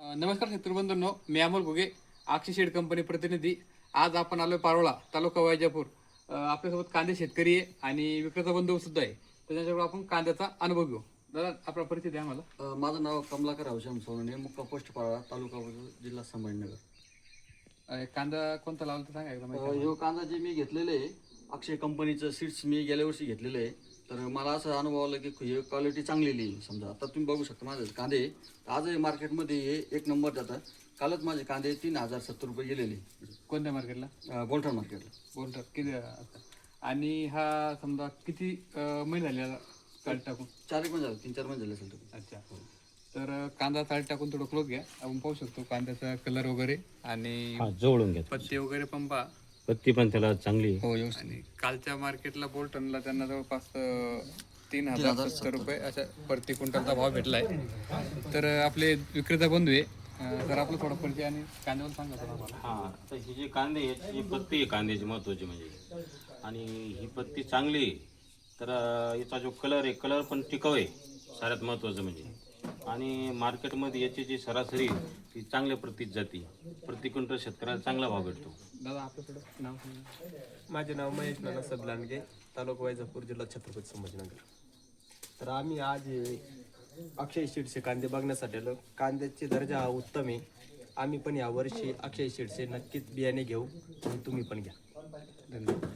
नमस्कार शेतकरी बंधूंनो, मी अमोल घुगे, अक्षय shade company प्रतिनिधी. आज आपण आलोय पारोळा, तालुका वैजापूर. आपल्यासोबत कांदे शेतकरी आहे आणि विक्रेता बंधू सुद्धा आहे. तर त्याच्याकडे आपण कांद्याचा अनुभव घेऊ. दादा, आपला परिचय द्या मला. माझं नाव कमलाकर रावश्याम सोनवणे, मुक्काम पोस्ट पारोळा, तालुका जिल्हा संभाजीनगर. कांदा कोणता लावला तर सांगा एकदम. ह्यो कांदा जे मी घेतलेलं आहे अक्षय कंपनीचं सीड्स मी गेल्या वर्षी घेतलेलं आहे. तर मला असं अनुभव आला की ही क्वालिटी चांगलेली आहे. समजा आता तुम्ही बघू शकता माझे कांदे आजही मार्केटमध्ये हे एक नंबर जातात. कालच माझे कांदे 3070 रुपये गेलेले. कोणत्या मार्केटला? बोलठाण मार्केटला. बोलतात किती आणि हा समजा किती महिने झाले याला चाल टाकून? 4 महिने झाले, 3-4 महिने झाले असेल. अच्छा. तर कांदा चाल टाकून थोडं क्लोज घ्या. आपण पाहू शकतो कांद्याचा कलर वगैरे आणि जवळून घ्या. पत्ते वगैरे पण पहा. पत्ती पण त्याला चांगली हो. आणि कालच्या मार्केटला बोलटनला त्यांना जवळपास 3070 रुपये अशा प्रति क्विंटलचा भाव भेटलाय. तर आपले विक्रेता बंधू आहे. तर आपलं थोडं परिचय आणि कांद्यावर सांगा थोडं मला. हां, तर ही जी कांदे आहेत ही पत्ती आहे कांद्याची महत्त्वाची म्हणजे. आणि ही पत्ती चांगली आहे. तर याचा जो कलर आहे कलर पण टिकाऊ आहे सगळ्यात महत्त्वाचं म्हणजे. आणि मार्केटमध्ये याची जी सरासरी ती चांगल्या प्रतीत जाते. प्रति क्विंटल शेतकऱ्याला चांगला भाव भेटतो. दादा, आपलं थोडं नाव सांगा. माझे नाव महेश नानासाहेब लांडगे, तालुका वैजापूर, जिल्हा छत्रपती संभाजीनगर. तर आम्ही आज अक्षय सीड्सचे कांदे बघण्यासाठी आलो. कांद्याचे दर्जा हा उत्तम आहे. आम्ही पण यावर्षी अक्षय सीड्सचे नक्कीच बियाणे घेऊ आणि तुम्ही पण घ्या. धन्यवाद.